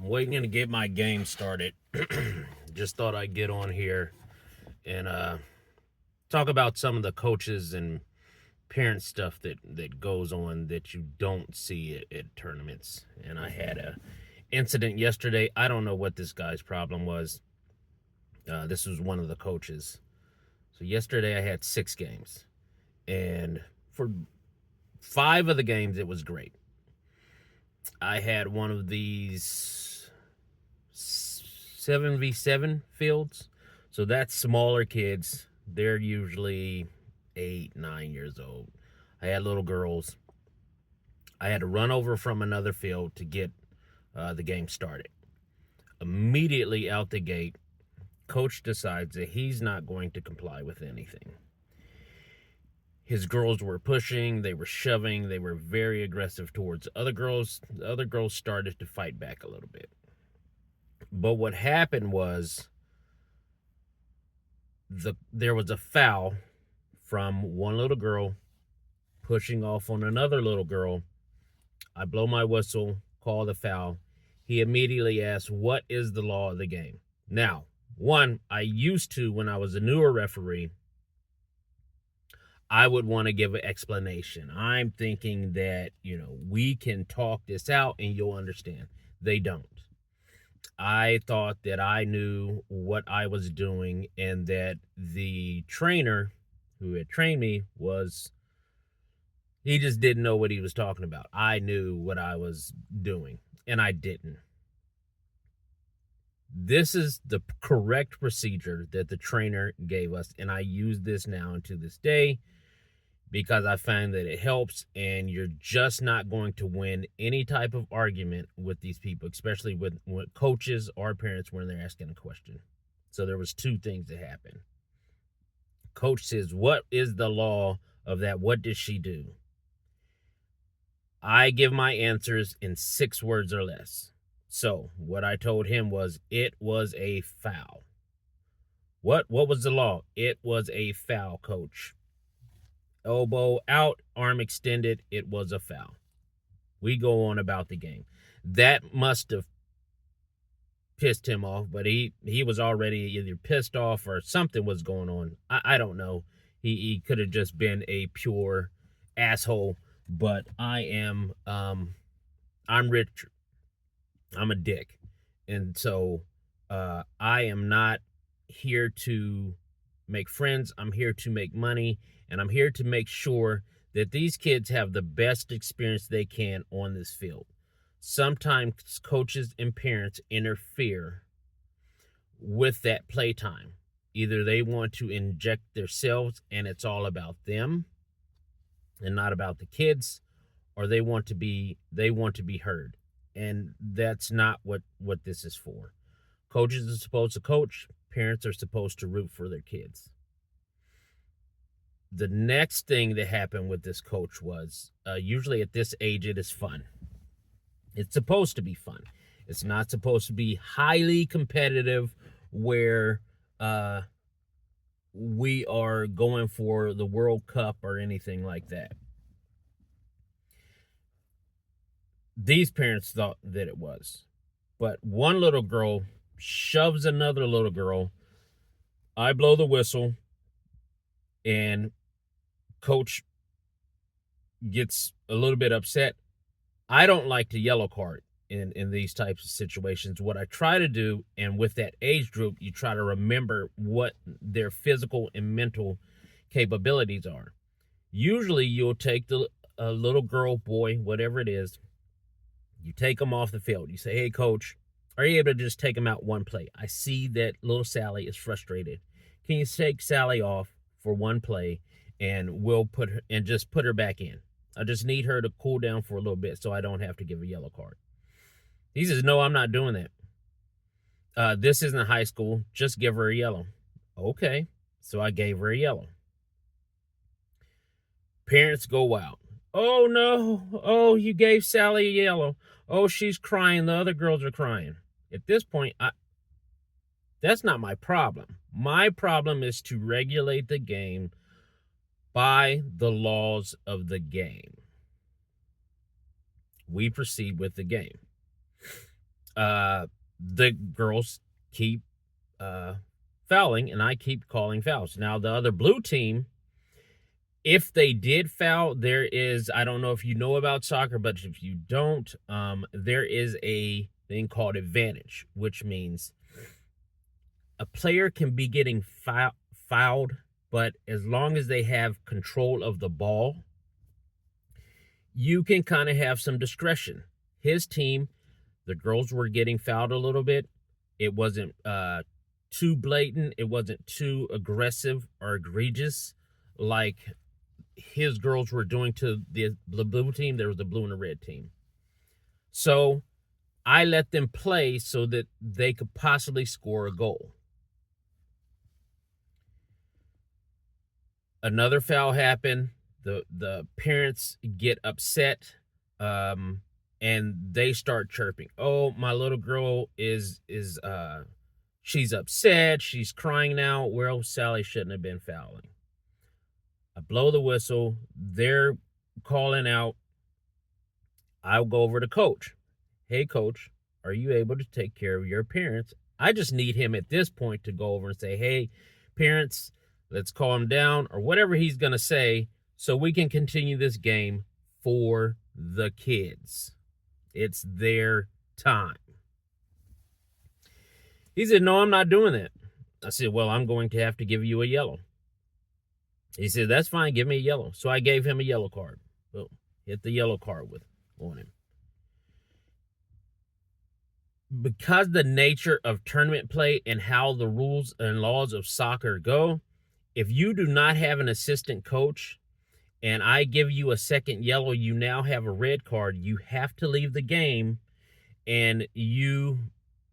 I'm waiting to get my game started. Just thought I'd get on here and talk about some of the coaches and parent stuff that goes on that you don't see at tournaments. And I had a incident yesterday. I don't know what this guy's problem was. This was one of the coaches. So yesterday I had 6 games, and for 5 of the games it was great. I had one of these 7v7 fields. So that's smaller kids. They're usually 8, 9 years old. I had little girls. I had to run over from another field to get the game started. Immediately out the gate, coach decides that he's not going to comply with anything. His girls were pushing, they were shoving, they were very aggressive towards other girls. The other girls started to fight back a little bit. But what happened was there was a foul from one little girl pushing off on another little girl. I blow my whistle, call the foul. He immediately asked, "What is the law of the game?" Now, one, I used to, when I was a newer referee, I would want to give an explanation. I'm thinking that, we can talk this out and you'll understand. They don't. I thought that I knew what I was doing and that the trainer who had trained me he just didn't know what he was talking about. I knew what I was doing, and I didn't. This is the correct procedure that the trainer gave us, and I use this now and to this day because I find that it helps, and you're just not going to win any type of argument with these people, especially with coaches or parents when they're asking a question. So there was 2 things that happened. Coach says, "What is the law of that? What did she do?" I give my answers in 6 words or less. So what I told him was, it was a foul. What was the law? It was a foul, coach. Elbow out, arm extended, it was a foul. We go on about the game. That must have pissed him off, but he was already either pissed off or something was going on. I don't know. He could have just been a pure asshole, but I'm rich. I'm a dick. And so I am not here to make friends. I'm here to make money, and I'm here to make sure that these kids have the best experience they can on this field. Sometimes coaches and parents interfere with that playtime. Either they want to inject themselves and it's all about them and not about the kids, or they want to be heard. And that's not what this is for. Coaches are supposed to coach. Parents are supposed to root for their kids. The next thing that happened with this coach was, usually at this age, it is fun. It's supposed to be fun. It's not supposed to be highly competitive where we are going for the World Cup or anything like that. These parents thought that it was. But one little girl shoves another little girl. I blow the whistle, and coach gets a little bit upset. I don't like to yellow card in these types of situations. What I try to do, and with that age group, you try to remember what their physical and mental capabilities are. Usually you'll take the little girl, boy, whatever it is, you take them off the field. You say, "Hey, coach, are you able to just take them out one play? I see that little Sally is frustrated. Can you take Sally off for one play, and we'll just put her back in? I just need her to cool down for a little bit so I don't have to give a yellow card." He says, "No, I'm not doing that. This isn't high school. Just give her a yellow." Okay, so I gave her a yellow. Parents go out. "Oh, no. Oh, you gave Sally a yellow. Oh, she's crying. The other girls are crying." At this point, that's not my problem. My problem is to regulate the game by the laws of the game. We proceed with the game. the girls keep fouling, and I keep calling fouls. Now, the other blue team, if they did foul, there is, I don't know if you know about soccer, but if you don't, there is a thing called advantage, which means a player can be getting fouled, but as long as they have control of the ball, you can kind of have some discretion. His team, the girls were getting fouled a little bit. It wasn't too blatant. It wasn't too aggressive or egregious like his girls were doing to the blue team. There was the blue and the red team. So I let them play so that they could possibly score a goal. Another foul happened. The parents get upset, and they start chirping. Oh, my little girl is she's upset. She's crying now. Well, Sally shouldn't have been fouling. I blow the whistle. They're calling out. I'll go over to coach. Hey, coach, are you able to take care of your parents? I just need him at this point to go over and say, hey, parents, let's calm down, or whatever he's going to say, so we can continue this game for the kids. It's their time. He said, no, I'm not doing that. I said, well, I'm going to have to give you a yellow. He said, that's fine, give me a yellow. So I gave him a yellow card. Boom. Hit the yellow card on him. Because the nature of tournament play and how the rules and laws of soccer go, if you do not have an assistant coach and I give you a second yellow, you now have a red card. You have to leave the game, and you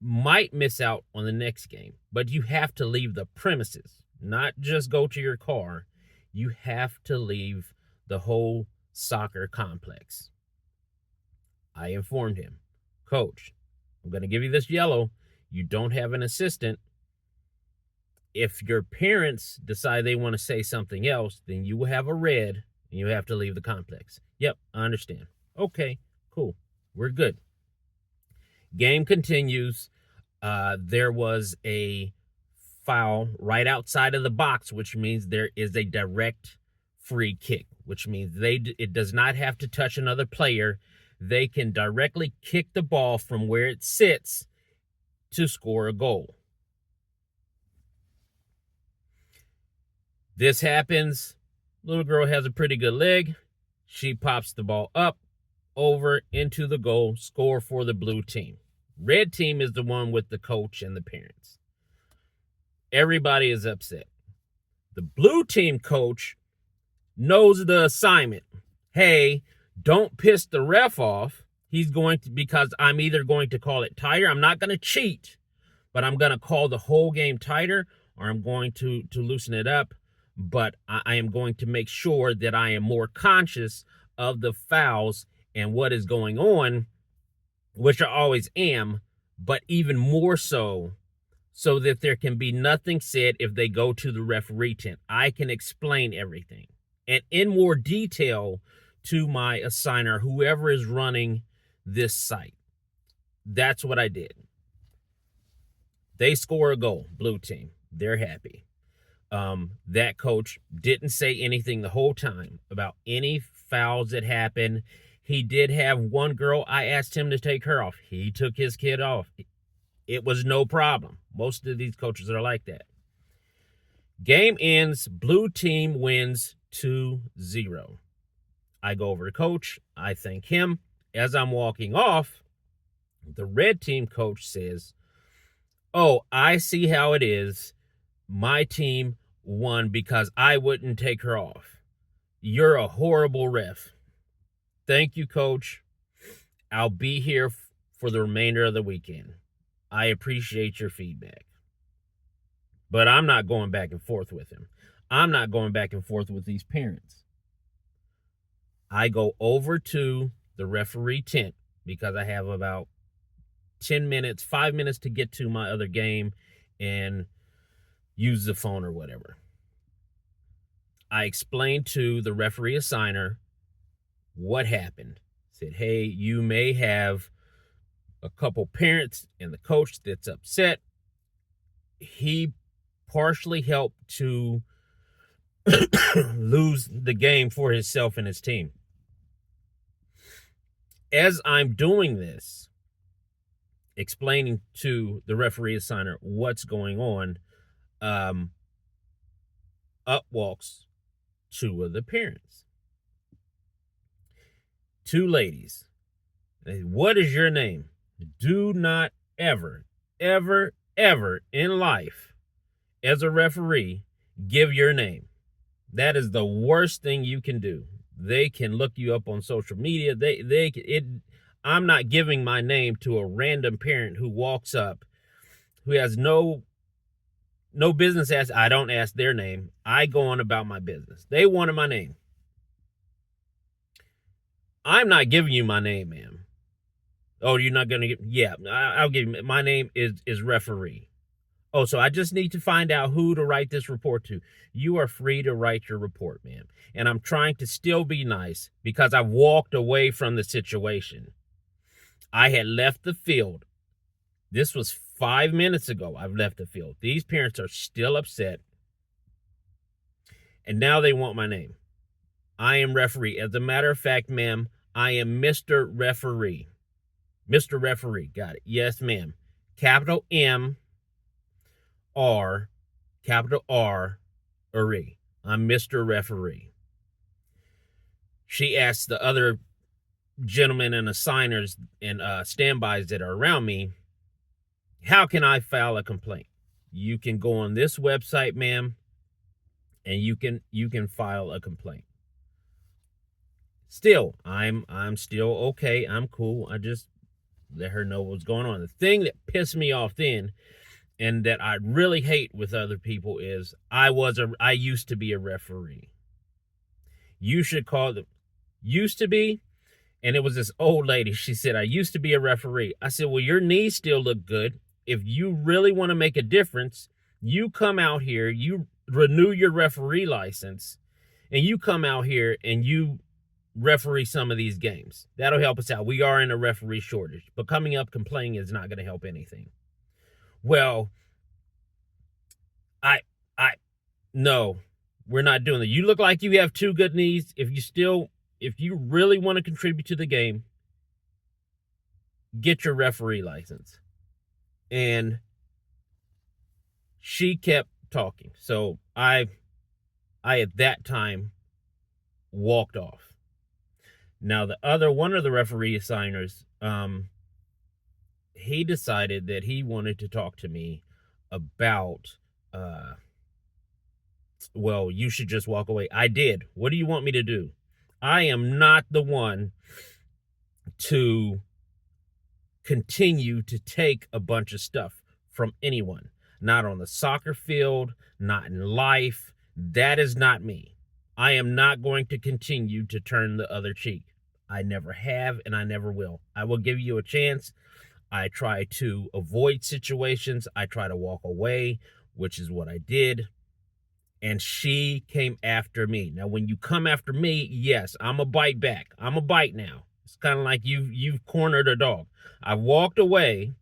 might miss out on the next game, but you have to leave the premises, not just go to your car. You have to leave the whole soccer complex. I informed him, coach, I'm going to give you this yellow. You don't have an assistant. If your parents decide they want to say something else, then you will have a red and you have to leave the complex. Yep, I understand. Okay, cool. We're good. Game continues. There was a foul right outside of the box, which means there is a direct free kick, which means it does not have to touch another player. They can directly kick the ball from where it sits to score a goal. This happens. Little girl has a pretty good leg. She pops the ball up, over, into the goal, score for the blue team. Red team is the one with the coach and the parents. Everybody is upset. The blue team coach knows the assignment. Hey, don't piss the ref off. He's going to, because I'm either going to call it tighter. I'm not going to cheat, but I'm going to call the whole game tighter, or I'm going to loosen it up. But I am going to make sure that I am more conscious of the fouls and what is going on, which I always am, but even more so that there can be nothing said if they go to the referee tent. I can explain everything and in more detail to my assigner, whoever is running this site. That's what I did. They score a goal, blue team. They're happy. That coach didn't say anything the whole time about any fouls that happened. He did have one girl, I asked him to take her off. He took his kid off. It was no problem. Most of these coaches are like that. Game ends, blue team wins 2-0. I go over to coach. I thank him. As I'm walking off, the red team coach says, oh, I see how it is. My team won because I wouldn't take her off. You're a horrible ref. Thank you, coach. I'll be here for the remainder of the weekend. I appreciate your feedback. But I'm not going back and forth with him. I'm not going back and forth with these parents. I go over to the referee tent because I have about 10 minutes, 5 minutes to get to my other game and use the phone or whatever. I explained to the referee assigner what happened. Said, hey, you may have a couple parents and the coach that's upset. He partially helped to lose the game for himself and his team. As I'm doing this, explaining to the referee assigner what's going on, up walks two of the parents. Two ladies. What is your name? Do not ever, ever, ever in life, as a referee, give your name. That is the worst thing you can do. They can look you up on social media. I'm not giving my name to a random parent who walks up, who has no business asking. I don't ask their name. I go on about my business. They wanted my name. I'm not giving you my name, ma'am. Oh, you're not going to get... Yeah, I'll give you... My name is referee. Oh, so I just need to find out who to write this report to. You are free to write your report, ma'am. And I'm trying to still be nice because I've walked away from the situation. I had left the field. This was 5 minutes ago. I've left the field. These parents are still upset. And now they want my name. I am referee. As a matter of fact, ma'am, I am Mr. Referee. Mr. Referee. Got it. Yes, ma'am. Capital M R, capital R, E. I'm Mr. Referee. She asked the other gentlemen and assigners and standbys that are around me, how can I file a complaint? You can go on this website, ma'am, and you can file a complaint. Still, I'm still okay. I'm cool. I just let her know what's going on. The thing that pissed me off then, and that I really hate with other people, is I used to be a referee. You should call them. Used to be, and it was this old lady. She said, I used to be a referee. I said, well, your knees still look good. If you really want to make a difference, you come out here, you renew your referee license, and you come out here and you referee some of these games. That'll help us out. We are in a referee shortage, but coming up complaining is not going to help anything. Well, no, we're not doing that. You look like you have two good knees. If you really want to contribute to the game, get your referee license. And she kept talking. So I at that time walked off. Now one of the referee assigners, he decided that he wanted to talk to me about, well, you should just walk away. I did. What do you want me to do? I am not the one to continue to take a bunch of stuff from anyone. Not on the soccer field, not in life. That is not me. I am not going to continue to turn the other cheek. I never have, and I never will. I will give you a chance. I try to avoid situations. I try to walk away, which is what I did. And she came after me. Now, when you come after me, yes, I'm a bite back. I'm a bite now. It's kind of like you've cornered a dog. I walked away.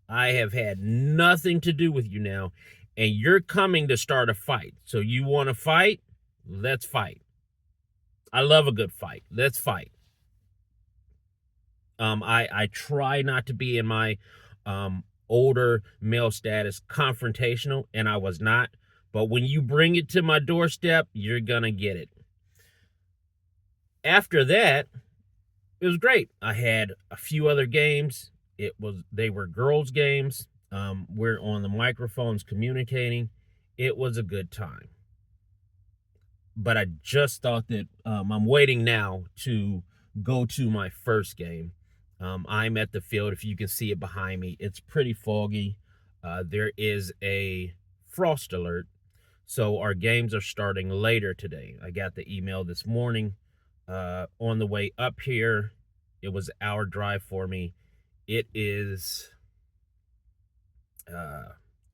I have had nothing to do with you now, and you're coming to start a fight. So you want to fight? Let's fight. I love a good fight. Let's fight. I try not to be in my older male status confrontational, and I was not. But when you bring it to my doorstep, you're gonna get it. After that, it was great. I had a few other games. They were girls' games. We're on the microphones communicating. It was a good time. But I just thought that I'm waiting now to go to my first game. I'm at the field. If you can see it behind me, it's pretty foggy. There is a frost alert. So our games are starting later today. I got the email this morning. On the way up here, it was an hour drive for me. It is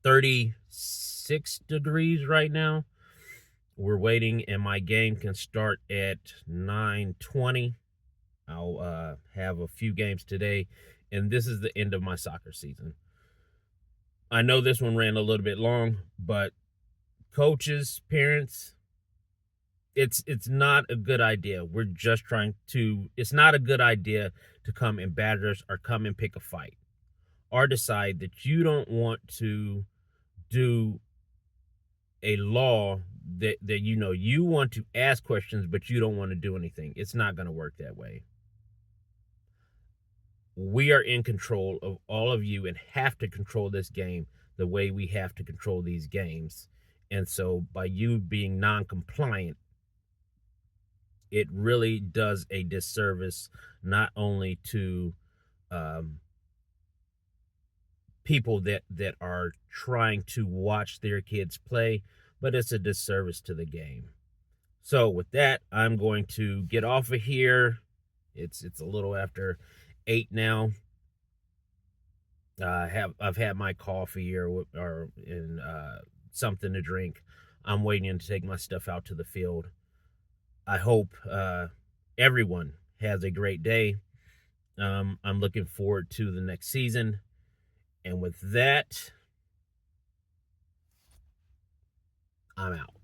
36 degrees right now. We're waiting, and my game can start at 9:20. I'll have a few games today, and this is the end of my soccer season. I know this one ran a little bit long, but coaches, parents, it's not a good idea. We're just trying to, it's not a good idea to come and batter us or come and pick a fight or decide that you don't want to do a law that you want to ask questions, but you don't want to do anything. It's not going to work that way. We are in control of all of you and have to control this game the way we have to control these games. And so by you being non-compliant, it really does a disservice not only to people that are trying to watch their kids play, but it's a disservice to the game. So with that, I'm going to get off of here. It's a little after 8 now. I've had my coffee or something to drink. I'm waiting to take my stuff out to the field. I hope everyone has a great day. I'm looking forward to the next season. And with that, I'm out.